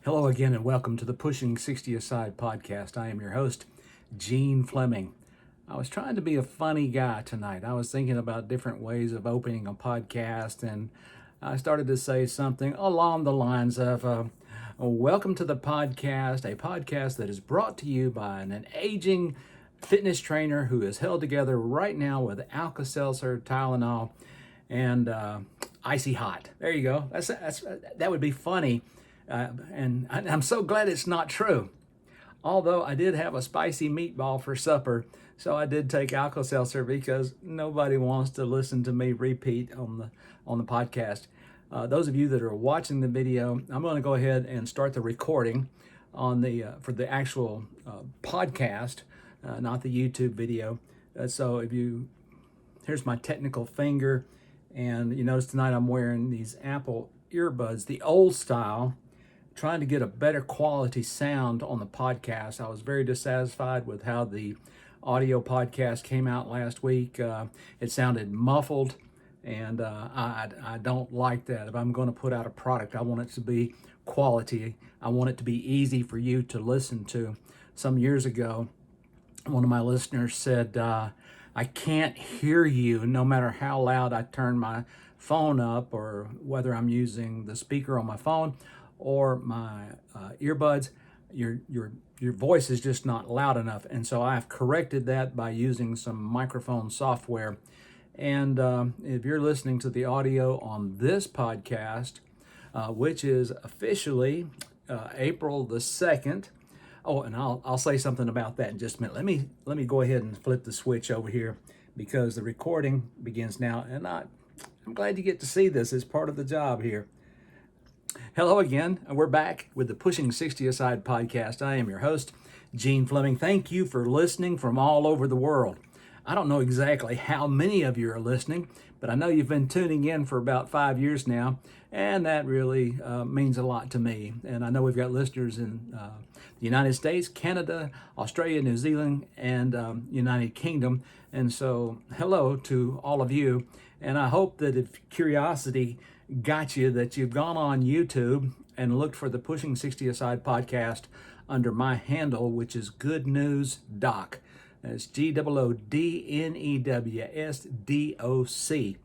Hello again, and welcome to the Pushing 60 Aside podcast. I am your host, Gene Fleming. I was trying to be a funny guy tonight. I was thinking about different ways of opening a podcast, and I started to say something along the lines of, welcome to the podcast, a podcast that is brought to you by an aging fitness trainer who is held together right now with Alka-Seltzer, Tylenol, and Icy Hot. There you go. That would be funny. And I'm so glad it's not true. Although I did have a spicy meatball for supper, so I did take Alka-Seltzer because nobody wants to listen to me repeat on the podcast. Those of you that are watching the video, I'm going to go ahead and start the recording on for the actual podcast, not the YouTube video. So here's my technical finger, and you notice tonight I'm wearing these Apple earbuds, the old style, trying to get a better quality sound on the podcast. I was very dissatisfied with how the audio podcast came out last week. It sounded muffled, and I don't like that. If I'm going to put out a product, I want it to be quality. I want it to be easy for you to listen to. Some years ago, one of my listeners said, I can't hear you no matter how loud I turn my phone up, or whether I'm using the speaker on my phone or my earbuds. Your voice is just not loud enough. And so I've corrected that by using some microphone software. And if you're listening to the audio on this podcast, which is officially April the 2nd, oh, and I'll say something about that in just a minute. Let me go ahead and flip the switch over here, because the recording begins now, and I'm glad you get to see this as part of the job here. Hello again. We're back with the Pushing 60 Aside podcast. I am your host, Gene Fleming. Thank you for listening from all over the world. I don't know exactly how many of you are listening, but I know you've been tuning in for about 5 years now, and that really means a lot to me. And I know we've got listeners in the United States, Canada, Australia, New Zealand, and United Kingdom. And so hello to all of you. And I hope that if curiosity got you, that you've gone on YouTube and looked for the Pushing 60 Aside podcast under my handle, which is Good News Doc. It's GOODNEWSDOC.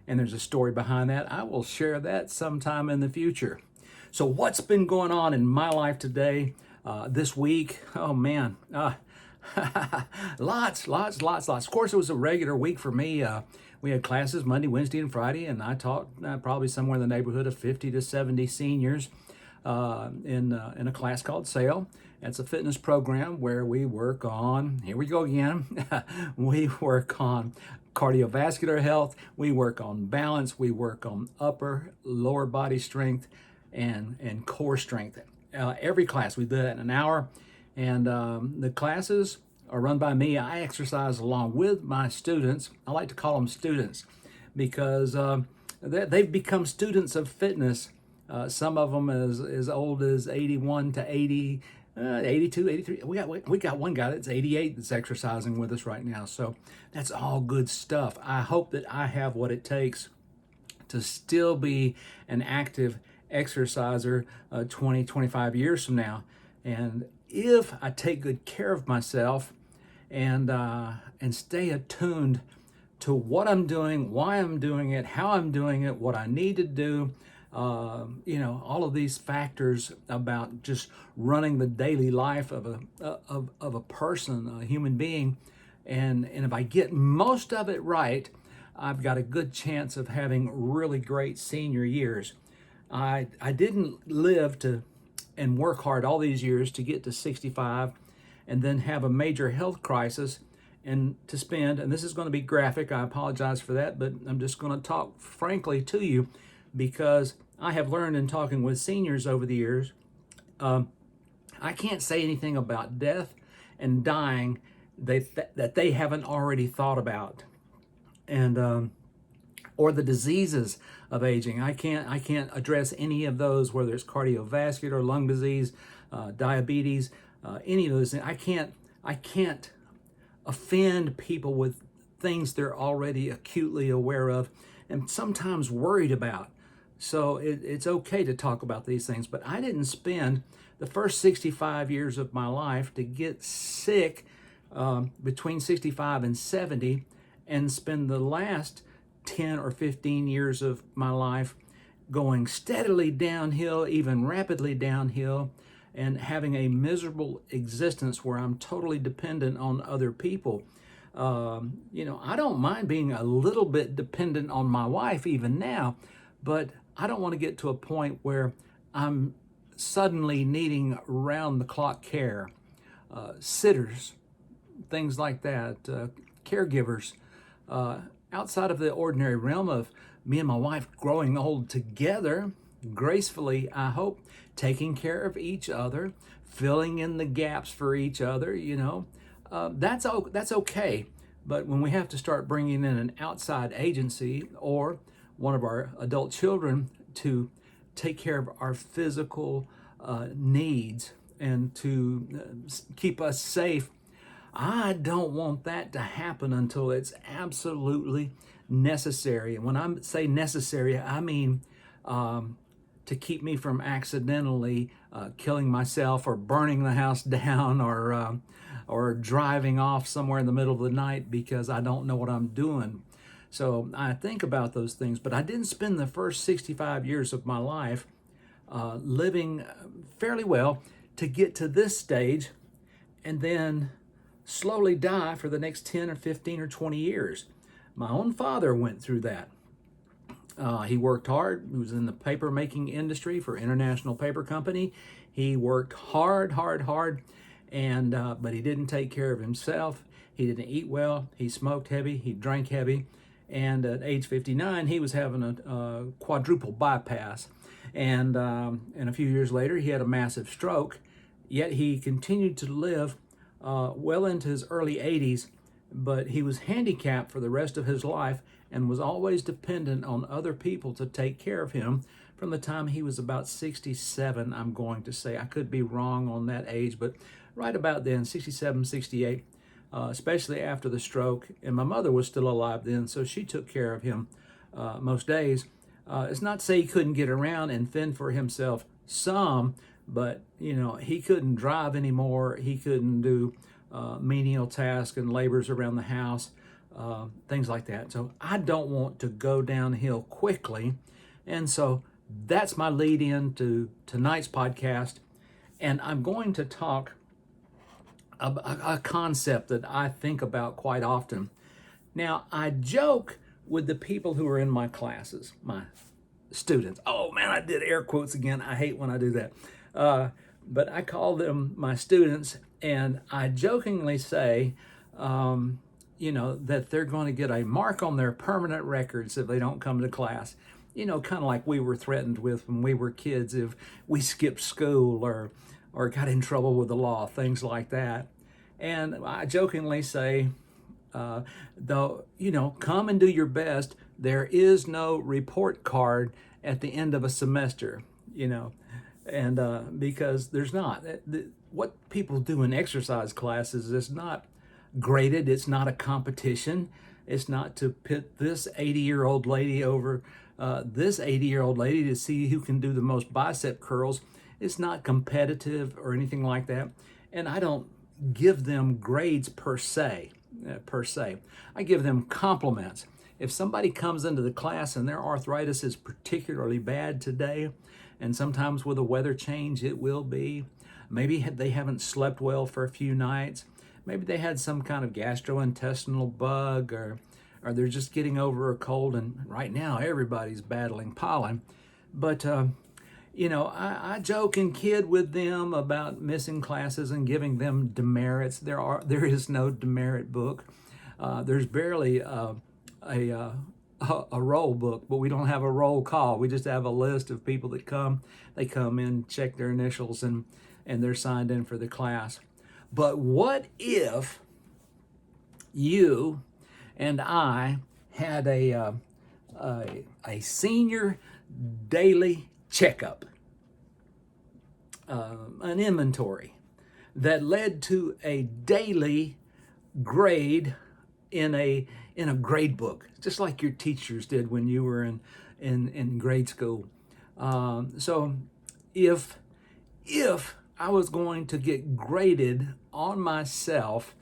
And there's a story behind that. I will share that sometime in the future. So what's been going on in my life today, this week? Oh man, lots. Of course, it was a regular week for me. We had classes Monday, Wednesday, and Friday, and I taught probably somewhere in the neighborhood of 50 to 70 seniors in a class called SAIL. It's a fitness program where we work on, here we go again, we work on cardiovascular health, we work on balance, we work on upper, lower body strength, and core strength. Every class, we do that in an hour, and the classes are run by me. I exercise along with my students. I like to call them students because they've become students of fitness. Some of them as old as 81 to 80, 82, 83. We got one guy that's 88 that's exercising with us right now. So that's all good stuff. I hope that I have what it takes to still be an active exerciser 20, 25 years from now. And if I take good care of myself and stay attuned to what I'm doing, why I'm doing it, how I'm doing it, what I need to do, all of these factors about just running the daily life of a person, a human being, and if I get most of it right, I've got a good chance of having really great senior years. I didn't live and work hard all these years to get to 65 and then have a major health crisis and to spend, and this is going to be graphic, I apologize for that, but I'm just going to talk frankly to you because I have learned in talking with seniors over the years, I can't say anything about death and dying that they haven't already thought about. And or the diseases of aging. I can't address any of those, whether it's cardiovascular, lung disease, diabetes, any of those things. I can't offend people with things they're already acutely aware of and sometimes worried about. So it's okay to talk about these things. But I didn't spend the first 65 years of my life to get sick between 65 and 70 and spend the last 10 or 15 years of my life going steadily downhill, even rapidly downhill, and having a miserable existence where I'm totally dependent on other people. I don't mind being a little bit dependent on my wife even now, but I don't want to get to a point where I'm suddenly needing round the clock care, sitters, things like that, caregivers, uh, outside of the ordinary realm of me and my wife growing old together, gracefully, I hope, taking care of each other, filling in the gaps for each other, that's okay. But when we have to start bringing in an outside agency or one of our adult children to take care of our physical needs and to keep us safe, I don't want that to happen until it's absolutely necessary. And when I say necessary, I mean to keep me from accidentally killing myself or burning the house down or driving off somewhere in the middle of the night because I don't know what I'm doing. So I think about those things, but I didn't spend the first 65 years of my life living fairly well to get to this stage and then slowly die for the next 10 or 15 or 20 years. My own father went through that. He worked hard. He was in the paper making industry for International Paper Company. He worked hard, and but he didn't take care of himself. He didn't eat well. He smoked heavy. He drank heavy. And at age 59, he was having a quadruple bypass. And a few years later, he had a massive stroke. Yet he continued to live well into his early 80s, but he was handicapped for the rest of his life and was always dependent on other people to take care of him from the time he was about 67, I'm going to say. I could be wrong on that age, but right about then, 67, 68, especially after the stroke. And my mother was still alive then, so she took care of him most days. It's not to say he couldn't get around and fend for himself some, but he couldn't drive anymore. He couldn't do menial tasks and labors around the house, things like that. So I don't want to go downhill quickly. And so that's my lead in to tonight's podcast. And I'm going to talk about a concept that I think about quite often. Now, I joke with the people who are in my classes, my students. Oh man, I did air quotes again. I hate when I do that. But I call them my students, and I jokingly say, that they're going to get a mark on their permanent records if they don't come to class. Kind of like we were threatened with when we were kids if we skipped school or got in trouble with the law, things like that. And I jokingly say, though, come and do your best. There is no report card at the end of a semester, and because there's not. What people do in exercise classes is not graded. It's not a competition. It's not to pit this 80-year-old lady over this 80-year-old lady to see who can do the most bicep curls. It's not competitive or anything like that. And I don't give them grades per se. I give them compliments. If somebody comes into the class and their arthritis is particularly bad today, and sometimes with a weather change it will be, maybe they haven't slept well for a few nights, maybe they had some kind of gastrointestinal bug, or they're just getting over a cold, and right now everybody's battling pollen. But I joke and kid with them about missing classes and giving them demerits. There is no demerit book. There's barely a roll book, but we don't have a roll call. We just have a list of people that come. They come in, check their initials, and they're signed in for the class. But what if you and I had a senior daily checkup, an inventory that led to a daily grade in a grade book, just like your teachers did when you were in in grade school. So if I was going to get graded on myself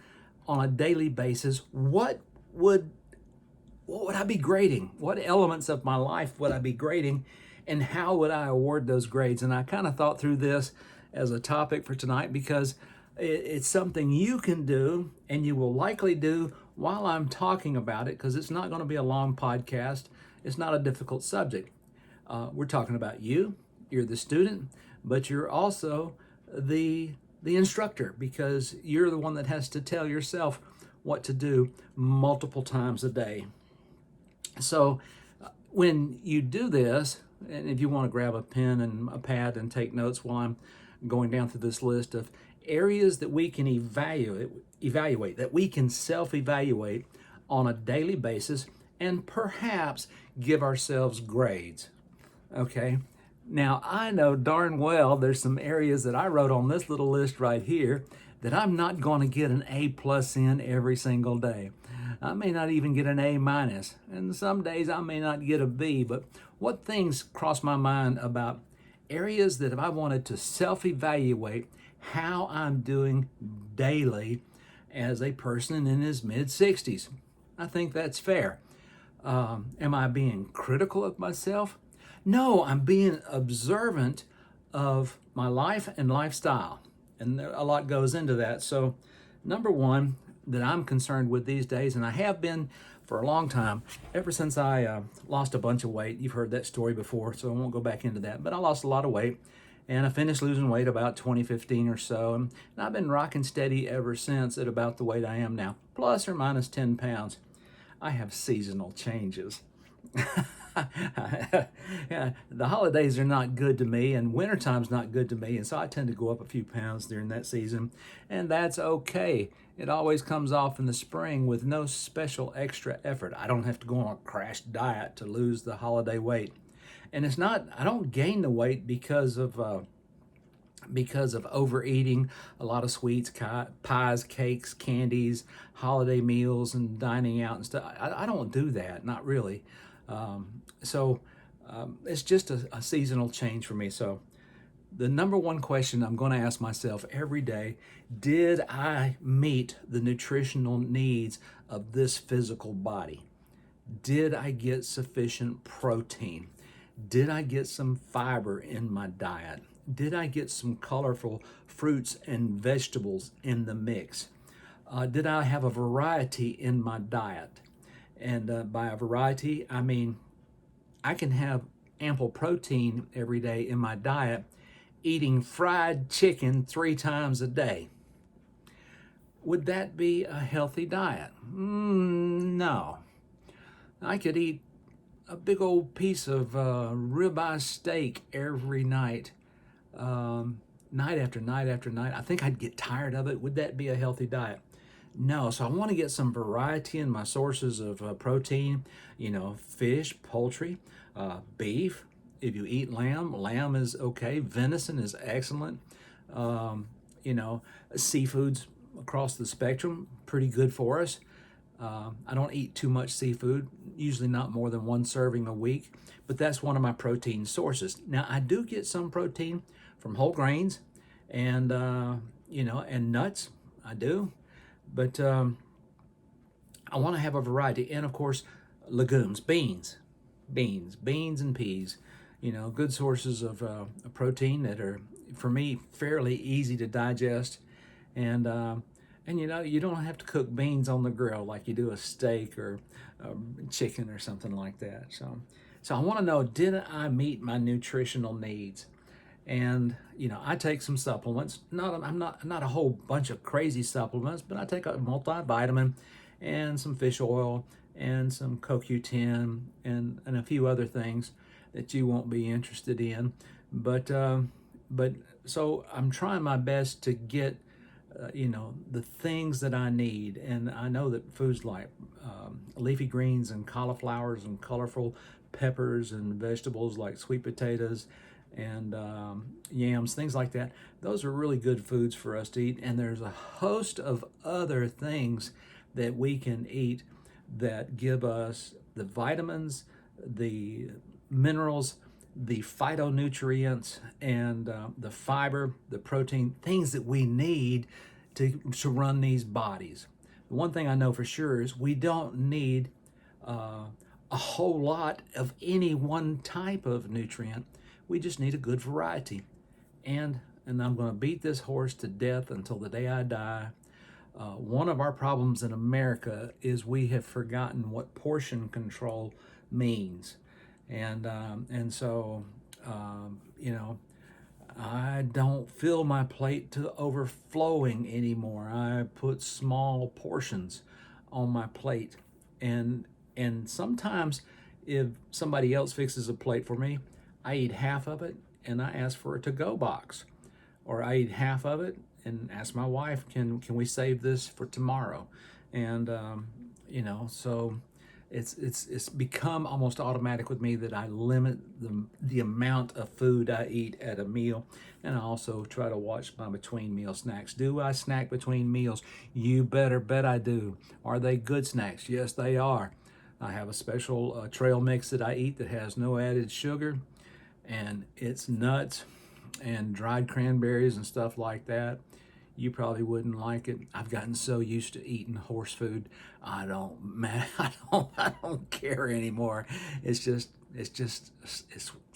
on a daily basis, would what would I be grading? What elements of my life would I be grading, and how would I award those grades? And I kind of thought through this as a topic for tonight because it's something you can do and you will likely do while I'm talking about it, because it's not going to be a long podcast. It's not a difficult subject. We're talking about you. You're the student, but you're also the instructor, because you're the one that has to tell yourself what to do multiple times a day. So when you do this, and if you want to grab a pen and a pad and take notes while I'm going down through this list of areas that we can evaluate, that we can self-evaluate on a daily basis, and perhaps give ourselves grades. Okay. Now, I know darn well there's some areas that I wrote on this little list right here that I'm not going to get an A plus in every single day. I may not even get an A minus, and some days I may not get a B, but what things cross my mind about areas that if I wanted to self-evaluate how I'm doing daily as a person in his mid-60s? I think that's fair. Am I being critical of myself? No, I'm being observant of my life and lifestyle. And a lot goes into that. So, number one that I'm concerned with these days, and I have been for a long time, ever since I lost a bunch of weight. You've heard that story before, so I won't go back into that. But I lost a lot of weight, and I finished losing weight about 2015 or so. And I've been rocking steady ever since at about the weight I am now, plus or minus 10 pounds. I have seasonal changes. Yeah, the holidays are not good to me, and wintertime's not good to me, and so I tend to go up a few pounds during that season, and that's okay. It always comes off in the spring with no special extra effort. I don't have to go on a crash diet to lose the holiday weight. And it's not, I don't gain the weight because of overeating a lot of sweets, pies, cakes, candies, holiday meals, and dining out and stuff. I don't do that, not really. It's just a seasonal change for me. So the number one question I'm going to ask myself every day: did I meet the nutritional needs of this physical body? Did I get sufficient protein? Did I get some fiber in my diet? Did I get some colorful fruits and vegetables in the mix? Did I have a variety in my diet? And by a variety, I mean I can have ample protein every day in my diet, eating fried chicken 3 times a day. Would that be a healthy diet? No. I could eat a big old piece of ribeye steak every night, night after night after night. I think I'd get tired of it. Would that be a healthy diet? No. So I want to get some variety in my sources of protein, fish, poultry, beef. If you eat lamb is okay. Venison is excellent. Seafoods across the spectrum, pretty good for us. I don't eat too much seafood, usually not more than 1 serving a week, but that's one of my protein sources. Now, I do get some protein from whole grains and, and nuts. I do. But I want to have a variety. And, of course, legumes, beans and peas, good sources of protein that are, for me, fairly easy to digest. And you don't have to cook beans on the grill like you do a steak or chicken or something like that. So I want to know, did I meet my nutritional needs? And I take some supplements. I'm not a whole bunch of crazy supplements, but I take a multivitamin and some fish oil and some CoQ10 and a few other things that you won't be interested in. But so I'm trying my best to get the things that I need. And I know that foods like leafy greens and cauliflowers and colorful peppers and vegetables like sweet potatoes and yams, things like that, those are really good foods for us to eat. And there's a host of other things that we can eat that give us the vitamins, the minerals, the phytonutrients, and the fiber, the protein, things that we need to run these bodies. The one thing I know for sure is we don't need a whole lot of any one type of nutrient. We just need a good variety. And I'm going to beat this horse to death until the day I die. One of our problems in America is we have forgotten what portion control means, and so you know, I don't fill my plate to overflowing anymore. I put small portions on my plate, and sometimes if somebody else fixes a plate for me, I eat half of it and I ask for a to-go box, or I eat half of it and ask my wife, can we save this for tomorrow? And so it's become almost automatic with me that I limit the amount of food I eat at a meal, and I also try to watch my between meal snacks. Do I snack between meals? You better bet I do. Are they good snacks? Yes, they are. I have a special trail mix that I eat that has no added sugar, and it's nuts and dried cranberries and stuff like that. You probably wouldn't like it. I've gotten so used to eating horse food, I don't care anymore. It's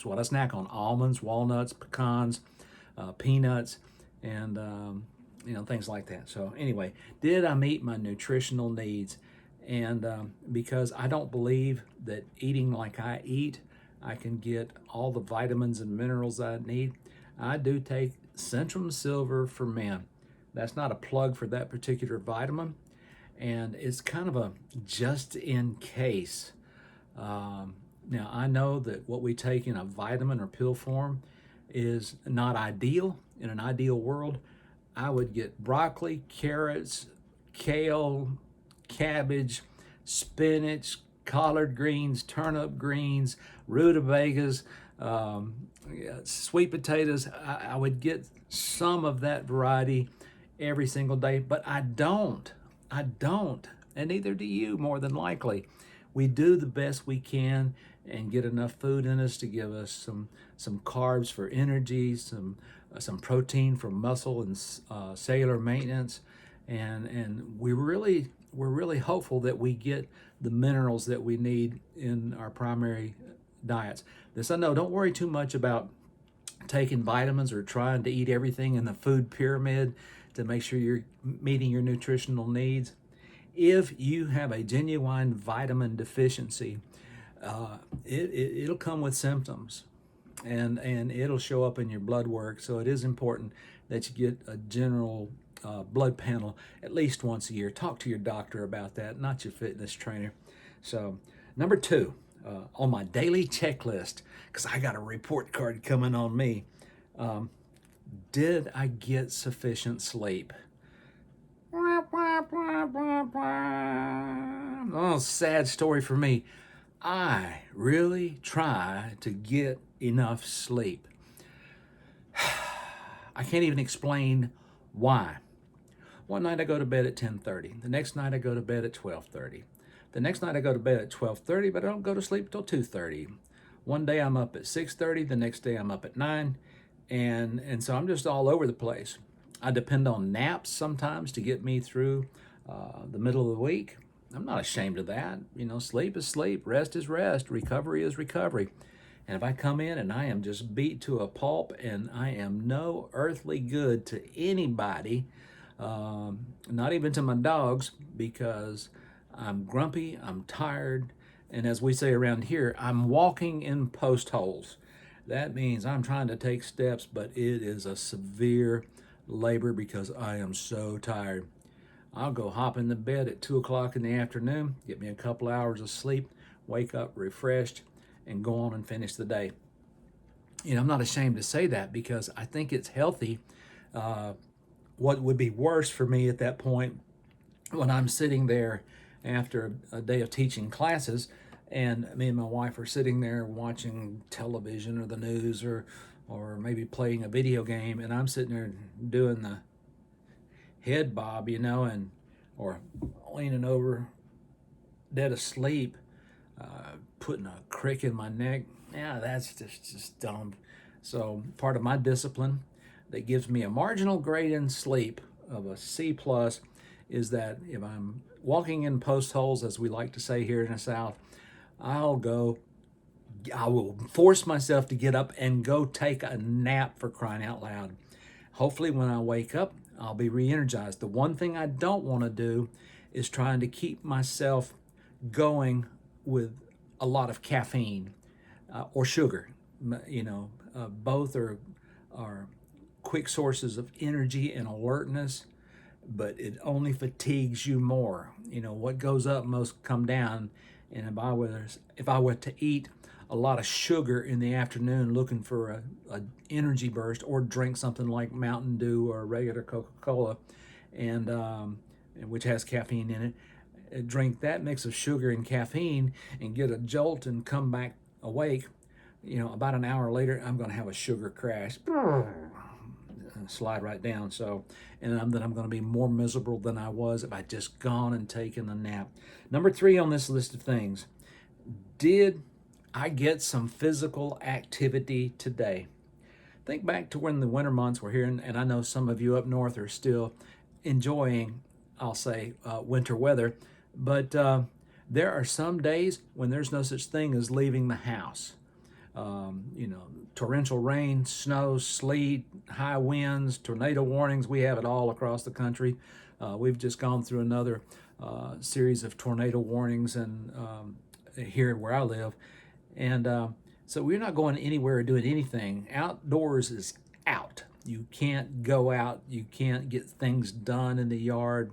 what I snack on: almonds, walnuts, pecans, peanuts, and things like that. So anyway, did I meet my nutritional needs? And because I don't believe that eating like I eat, I can get all the vitamins and minerals I need, I do take Centrum Silver for Men. That's not a plug for that particular vitamin, and it's kind of a just in case. Now, I know that what we take in a vitamin or pill form is not ideal. In an ideal world, I would get broccoli, carrots, kale, cabbage, spinach, collard greens, turnip greens, rutabagas, sweet potatoes. I would get some of that variety every single day, but I don't, and neither do you, more than likely. We do the best we can and get enough food in us to give us some carbs for energy, some protein for muscle and cellular maintenance, and we're really hopeful that we get the minerals that we need in our primary diets. This I know. Don't worry too much about taking vitamins or trying to eat everything in the food pyramid to make sure you're meeting your nutritional needs. If you have a genuine vitamin deficiency, it'll come with symptoms, and it'll show up in your blood work. So it is important that you get a general blood panel at least once a year. Talk to your doctor about that, not your fitness trainer. So number 2 on my daily checklist, because I got a report card coming on me. Did I get sufficient sleep? Oh, sad story for me. I really try to get enough sleep. I can't even explain why. One night I go to bed at 10:30. The next night I go to bed at 12:30. The next night I go to bed at 12:30, but I don't go to sleep till 2:30. One day I'm up at 6:30. The next day I'm up at 9. And so I'm just all over the place. I depend on naps sometimes to get me through the middle of the week. I'm not ashamed of that. Sleep is sleep, rest is rest, recovery is recovery. And if I come in and I am just beat to a pulp and I am no earthly good to anybody, not even to my dogs, because I'm grumpy, I'm tired, and as we say around here, I'm walking in post holes. That means I'm trying to take steps, but it is a severe labor because I am so tired. I'll go hop in the bed at 2 o'clock in the afternoon, get me a couple hours of sleep, wake up refreshed, and go on and finish the day. I'm not ashamed to say that because I think it's healthy. What would be worse for me at that point, when I'm sitting there after a day of teaching classes, and me and my wife are sitting there watching television or the news or maybe playing a video game, and I'm sitting there doing the head bob, or leaning over, dead asleep, putting a crick in my neck, Yeah, that's just dumb. So part of my discipline that gives me a marginal grade in sleep of a C plus is that if I'm walking in post holes, as we like to say here in the South, I'll go. I will force myself to get up and go take a nap, for crying out loud. Hopefully, when I wake up, I'll be re energized. The one thing I don't want to do is trying to keep myself going with a lot of caffeine or sugar. Both are quick sources of energy and alertness, but it only fatigues you more. What goes up must come down. And if I were to eat a lot of sugar in the afternoon, looking for a energy burst, or drink something like Mountain Dew or regular Coca-Cola, and which has caffeine in it, drink that mix of sugar and caffeine and get a jolt and come back awake. About an hour later, I'm going to have a sugar crash and slide right down. Then I'm going to be more miserable than I was if I just gone and taken a nap. Number 3 on this list of things: did I get some physical activity today? Think back to when the winter months were here, and I know some of you up north are still enjoying, I'll say, winter weather, but there are some days when there's no such thing as leaving the house. Torrential rain, snow, sleet, high winds, tornado warnings. We have it all across the country. We've just gone through another series of tornado warnings and here where I live. And so we're not going anywhere or doing anything. Outdoors is out. You can't go out. You can't get things done in the yard.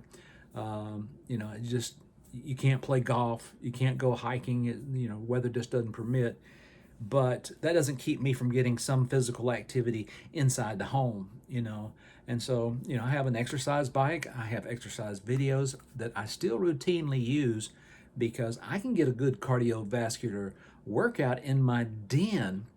You can't play golf. You can't go hiking. Weather just doesn't permit. But that doesn't keep me from getting some physical activity inside the home. And so, I have an exercise bike. I have exercise videos that I still routinely use because I can get a good cardiovascular workout in my den.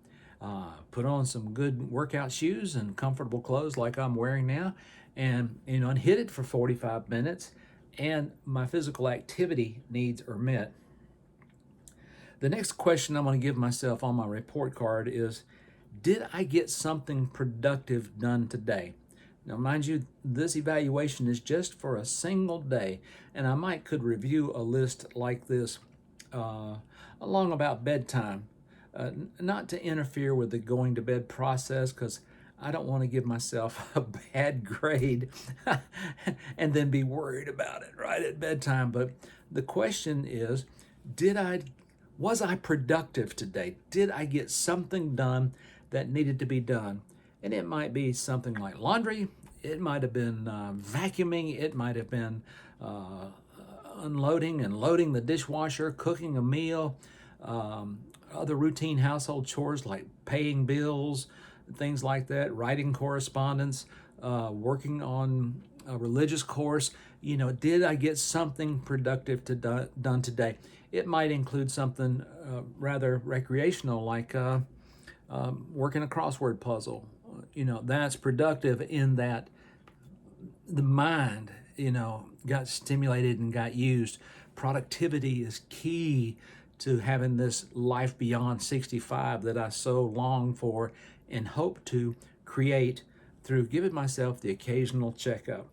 Put on some good workout shoes and comfortable clothes like I'm wearing now, and hit it for 45 minutes, and my physical activity needs are met. The next question I'm going to give myself on my report card is, did I get something productive done today? Now, mind you, this evaluation is just for a single day, and I could review a list like this along about bedtime, not to interfere with the going to bed process, because I don't want to give myself a bad grade and then be worried about it right at bedtime. But the question is, was I productive today? Did I get something done that needed to be done? And it might be something like laundry. It might have been vacuuming. It might have been unloading and loading the dishwasher, cooking a meal, other routine household chores like paying bills, things like that, writing correspondence, working on a religious course. Did I get something productive done today? It might include something rather recreational, like working a crossword puzzle. That's productive in that the mind, got stimulated and got used. Productivity is key to having this life beyond 65 that I so long for and hope to create through giving myself the occasional checkup.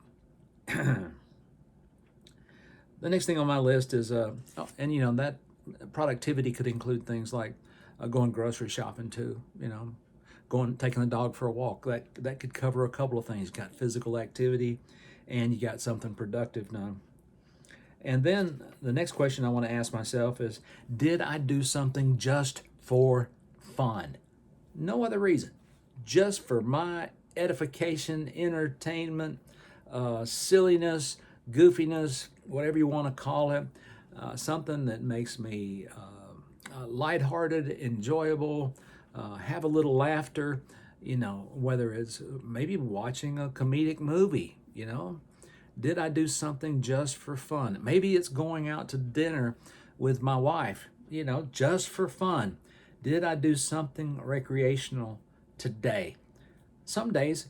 The next thing on my list is, that productivity could include things like going grocery shopping too. Taking the dog for a walk. That could cover a couple of things. You got physical activity, and you got something productive done. And then the next question I want to ask myself is, did I do something just for fun? No other reason, just for my edification, entertainment, silliness, goofiness, whatever you want to call it, something that makes me lighthearted, enjoyable, have a little laughter, whether it's maybe watching a comedic movie, Did I do something just for fun? Maybe it's going out to dinner with my wife, just for fun. Did I do something recreational today? Some days,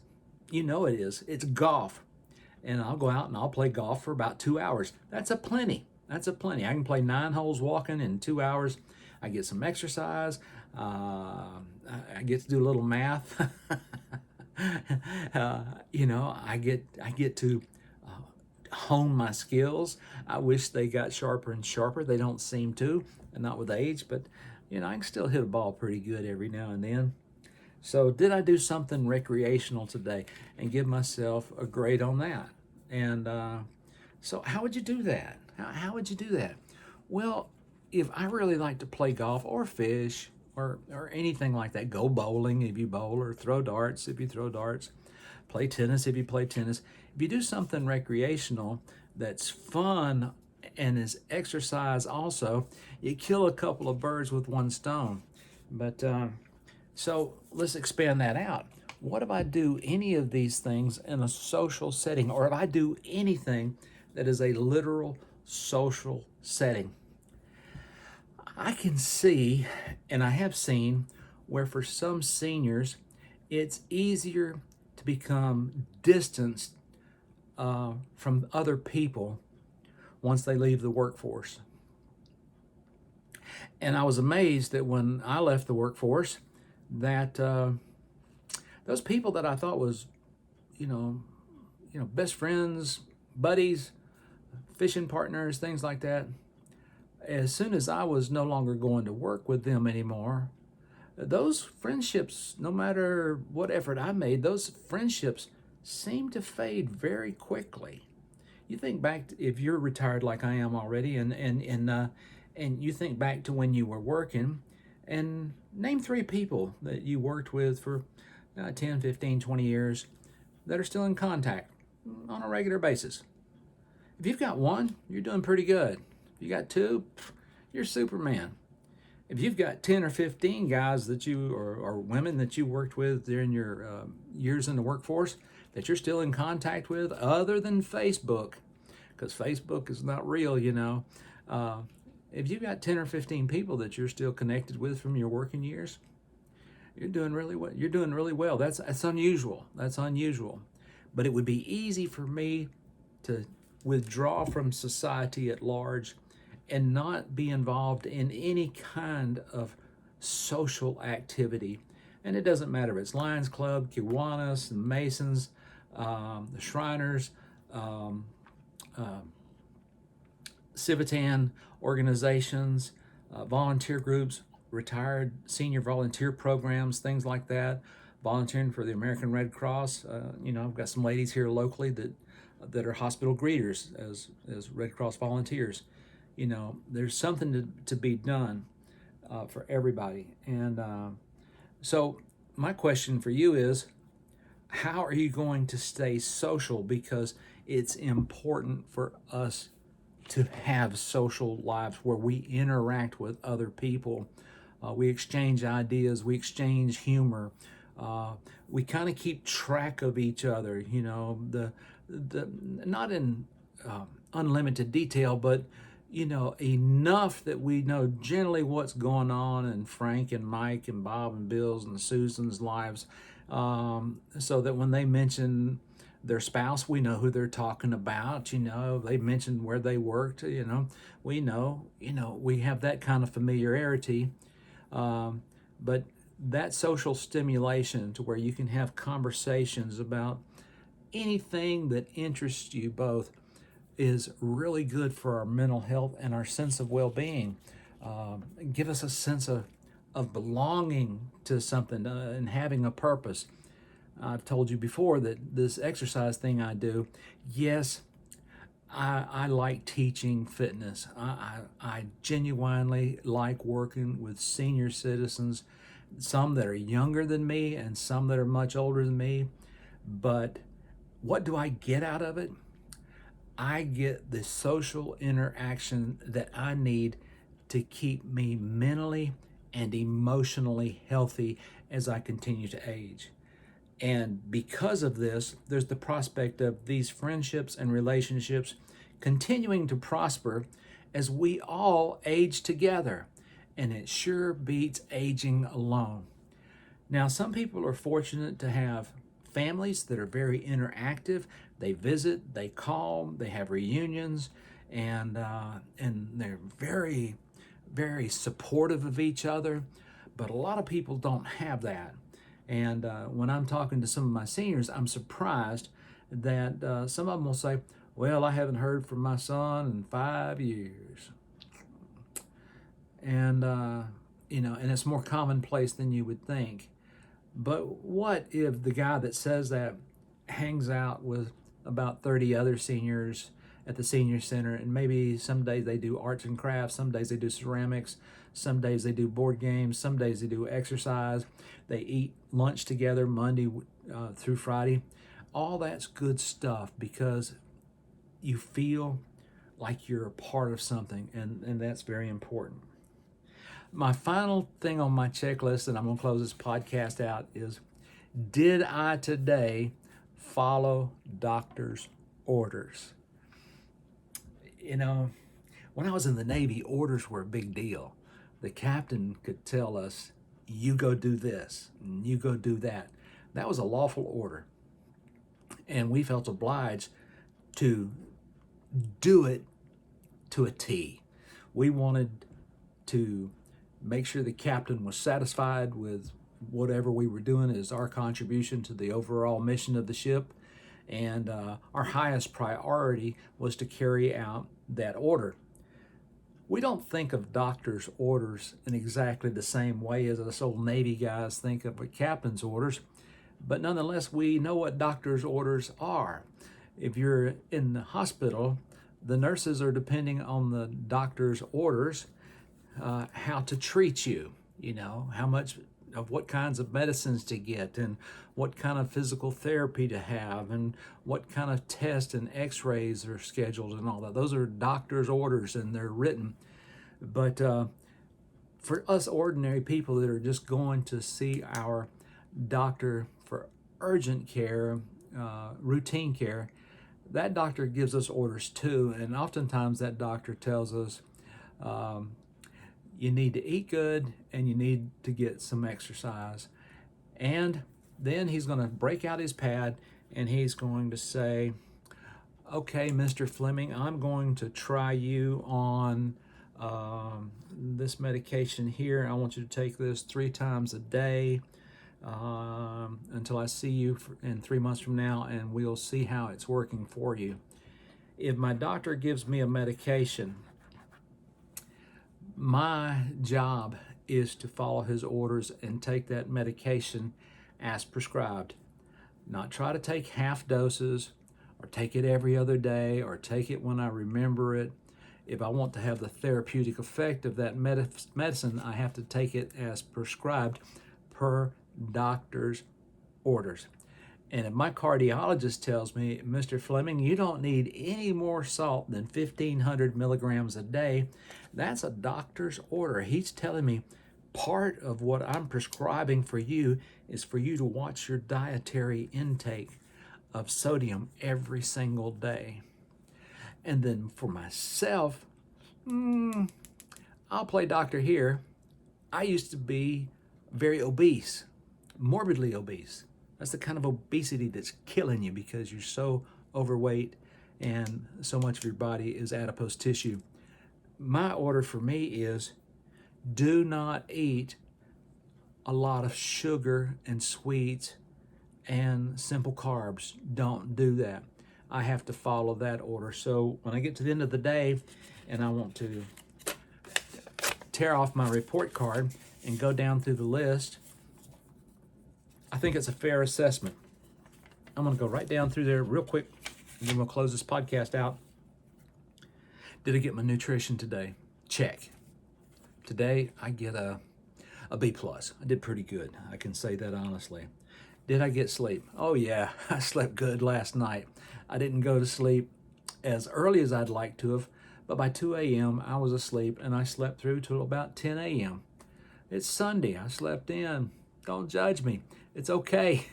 it is. It's golf. And I'll go out and I'll play golf for about 2 hours. That's a plenty. I can play 9 holes walking in 2 hours. I get some exercise. I get to do a little math. I get to hone my skills. I wish they got sharper and sharper. They don't seem to, and not with age, but I can still hit a ball pretty good every now and then. So, did I do something recreational today and give myself a grade on that? And so, how would you do that? How would you do that? Well, if I really like to play golf or fish or anything like that, go bowling if you bowl, or throw darts if you throw darts, play tennis if you play tennis. If you do something recreational that's fun and is exercise also, you kill a couple of birds with one stone. But so let's expand that out. What if I do any of these things in a social setting, or if I do anything that is a literal social setting? I can see, and I have seen, where for some seniors, it's easier to become distanced from other people once they leave the workforce. And I was amazed that when I left the workforce, that those people that I thought was, you know, best friends, buddies, fishing partners, things like that, as soon as I was no longer going to work with them anymore, those friendships, no matter what effort I made, those friendships seem to fade very quickly. You think back to, if you're retired like I am already, and you think back to when you were working, and name 3 people that you worked with for 10, 15, 20 years that are still in contact on a regular basis. If you've got 1, you're doing pretty good. If you got 2, you're Superman. If you've got 10 or 15 guys that you or women that you worked with during your years in the workforce that you're still in contact with, other than Facebook, because Facebook is not real, if you've got 10 or 15 people that you're still connected with from your working years, you're doing really well. You're doing really well. That's unusual. That's unusual. But it would be easy for me to withdraw from society at large and not be involved in any kind of social activity. And it doesn't matter if it's Lions Club, Kiwanis, the Masons, the Shriners, Civitan organizations, volunteer groups, retired senior volunteer programs, things like that, volunteering for the American Red Cross. I've got some ladies here locally that are hospital greeters as Red Cross volunteers. There's something to be done for everybody. And so my question for you is, how are you going to stay social? Because it's important for us to have social lives where we interact with other people. We exchange ideas, we exchange humor. We kind of keep track of each other, the not in unlimited detail, but enough that we know generally what's going on in Frank and Mike and Bob and Bill's and Susan's lives, so that when they mention their spouse, we know who they're talking about. They mentioned where they worked. We know. We have that kind of familiarity, but that social stimulation to where you can have conversations about anything that interests you both is really good for our mental health and our sense of well-being. Give us a sense of belonging to something and having a purpose. I've told you before that this exercise thing I do, yes, I like teaching fitness. I genuinely like working with senior citizens, some that are younger than me and some that are much older than me. But what do I get out of it? I get the social interaction that I need to keep me mentally and emotionally healthy as I continue to age. And because of this, there's the prospect of these friendships and relationships continuing to prosper as we all age together. And it sure beats aging alone. Now, some people are fortunate to have families that are very interactive. They visit, they call, they have reunions, and they're very, very supportive of each other. But a lot of people don't have that. And when I'm talking to some of my seniors, I'm surprised that some of them will say, well, I haven't heard from my son in 5 years. And, and it's more commonplace than you would think. But what if the guy that says that hangs out with about 30 other seniors at the senior center, and maybe some days they do arts and crafts, some days they do ceramics, some days they do board games, some days they do exercise, they eat lunch together Monday through Friday. All that's good stuff because you feel like you're a part of something, and that's very important. My final thing on my checklist, and I'm going to close this podcast out, is did I today follow doctor's orders? When I was in the Navy, orders were a big deal. The captain could tell us, you go do this, and you go do that. That was a lawful order. And we felt obliged to do it to a T. We wanted to make sure the captain was satisfied with whatever we were doing as our contribution to the overall mission of the ship. And our highest priority was to carry out that order. We don't think of doctor's orders in exactly the same way as us old Navy guys think of a captain's orders, but nonetheless, we know what doctor's orders are. If you're in the hospital, the nurses are depending on the doctor's orders how to treat you, how much of what kinds of medicines to get and what kind of physical therapy to have and what kind of tests and x-rays are scheduled and all that. Those are doctor's orders and they're written. But for us ordinary people that are just going to see our doctor for urgent care, routine care, that doctor gives us orders too. And oftentimes that doctor tells us, you need to eat good and you need to get some exercise. And then he's going to break out his pad and he's going to say, okay, Mr. Fleming, I'm going to try you on this medication here. I want you to take this 3 times a day until I see you in 3 months from now, and we'll see how it's working for you. If my doctor gives me a medication, my job is to follow his orders and take that medication as prescribed. Not try to take half doses or take it every other day or take it when I remember it. If I want to have the therapeutic effect of that medicine, I have to take it as prescribed per doctor's orders. And if my cardiologist tells me, Mr. Fleming, you don't need any more salt than 1,500 milligrams a day, that's a doctor's order. He's telling me part of what I'm prescribing for you is for you to watch your dietary intake of sodium every single day. And then for myself, I'll play doctor here. I used to be very obese, morbidly obese. That's the kind of obesity that's killing you because you're so overweight and so much of your body is adipose tissue. My order for me is do not eat a lot of sugar and sweets and simple carbs. Don't do that. I have to follow that order. So when I get to the end of the day and I want to tear off my report card and go down through the list, I think it's a fair assessment. I'm going to go right down through there real quick, and then we'll close this podcast out. Did I get my nutrition today? Check. Today, I get a B+. I did pretty good. I can say that honestly. Did I get sleep? Oh, yeah. I slept good last night. I didn't go to sleep as early as I'd like to have, but by 2 a.m., I was asleep, and I slept through till about 10 a.m. It's Sunday. I slept in. Don't judge me. It's okay.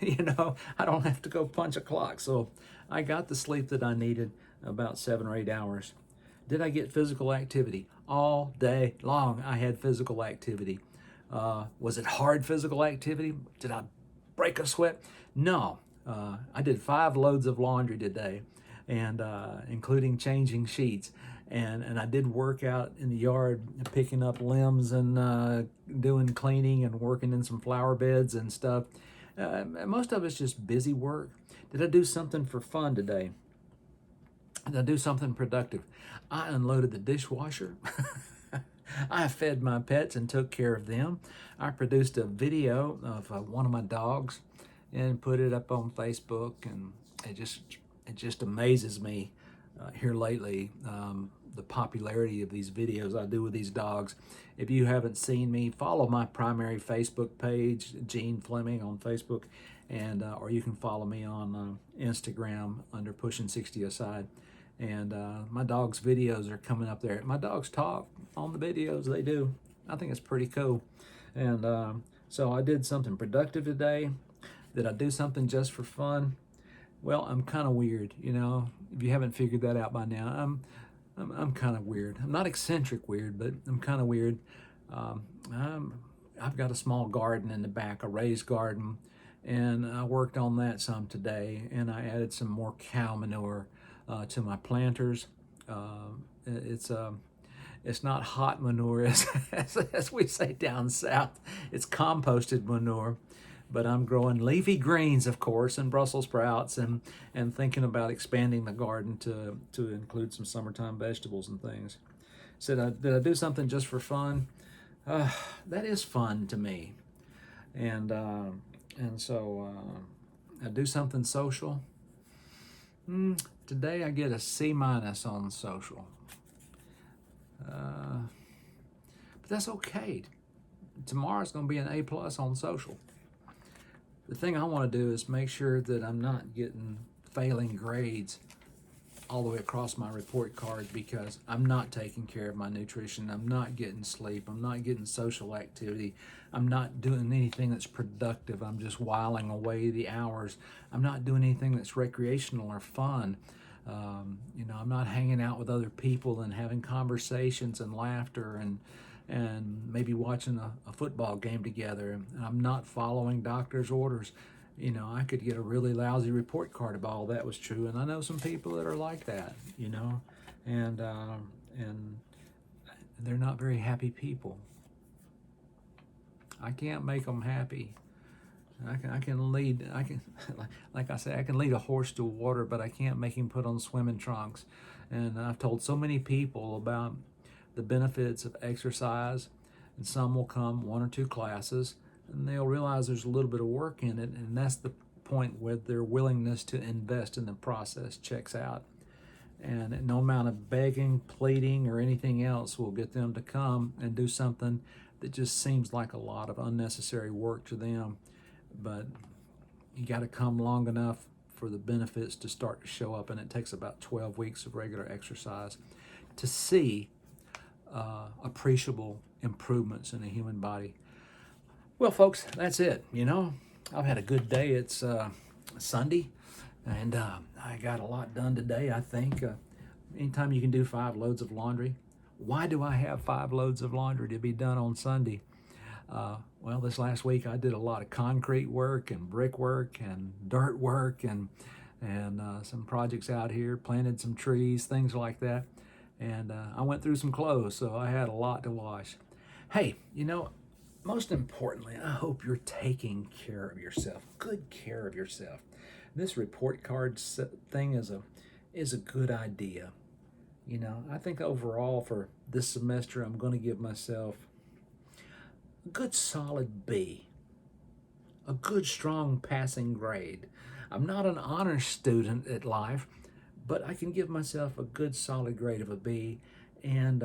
I don't have to go punch a clock. So I got the sleep that I needed, about 7 or 8 hours. Did I get physical activity? All day long I had physical activity. Was it hard physical activity? Did I break a sweat? No. I did 5 loads of laundry today, and including changing sheets. and I did work out in the yard, picking up limbs and doing cleaning and working in some flower beds and stuff. Most of it's just busy work. Did I do something for fun today? Did I do something productive? I unloaded the dishwasher. I fed my pets and took care of them. I produced a video of one of my dogs and put it up on Facebook, and it just amazes me here lately, the popularity of these videos I do with these dogs. If you haven't seen me, follow my primary Facebook page, Gene Fleming on Facebook, and or you can follow me on Instagram under Pushing 60 Aside. And my dog's videos are coming up there. My dogs talk on the videos, they do. I think it's pretty cool. And so I did something productive today. Did I do something just for fun? Well, I'm kind of weird, you know. If you haven't figured that out by now, I'm kind of weird. I'm not eccentric weird, but I'm kind of weird. I've got a small garden in the back, a raised garden, and I worked on that some today, and I added some more cow manure to my planters. It's not hot manure as we say down south. It's composted manure. But I'm growing leafy greens, of course, and Brussels sprouts, and thinking about expanding the garden to include some summertime vegetables and things. Did I do something just for fun? That is fun to me, and so I do something social. Today I get a C- on social, but that's okay. Tomorrow's going to be an A+ on social. The thing I want to do is make sure that I'm not getting failing grades all the way across my report card because I'm not taking care of my nutrition. I'm not getting sleep. I'm not getting social activity. I'm not doing anything that's productive. I'm just whiling away the hours. I'm not doing anything that's recreational or fun. I'm not hanging out with other people and having conversations and laughter and maybe watching a football game together. And I'm not following doctor's orders. I could get a really lousy report card if all that was true. And I know some people that are like that, and they're not very happy people. I can't make them happy. I can lead, like I say, I can lead a horse to water, but I can't make him put on swimming trunks. And I've told so many people about the benefits of exercise, and some will come 1 or 2 classes and they'll realize there's a little bit of work in it, and that's the point where their willingness to invest in the process checks out. And no amount of begging, pleading, or anything else will get them to come and do something that just seems like a lot of unnecessary work to them. But you got to come long enough for the benefits to start to show up, and it takes about 12 weeks of regular exercise to see appreciable improvements in the human body. Well, folks, that's it. I've had a good day. It's Sunday, and I got a lot done today, I think. Anytime you can do 5 loads of laundry. Why do I have 5 loads of laundry to be done on Sunday? Well, this last week I did a lot of concrete work and brick work and dirt work and some projects out here, planted some trees, things like that. And I went through some clothes, so I had a lot to wash. Hey, most importantly, I hope you're taking care of yourself, good care of yourself. This report card thing is a good idea. I think overall for this semester, I'm going to give myself a good solid B, a good strong passing grade. I'm not an honor student at life, but I can give myself a good solid grade of a B, and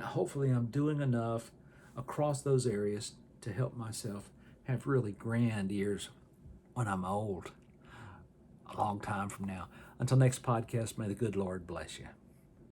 hopefully I'm doing enough across those areas to help myself have really grand years when I'm old, a long time from now. Until next podcast, may the good Lord bless you.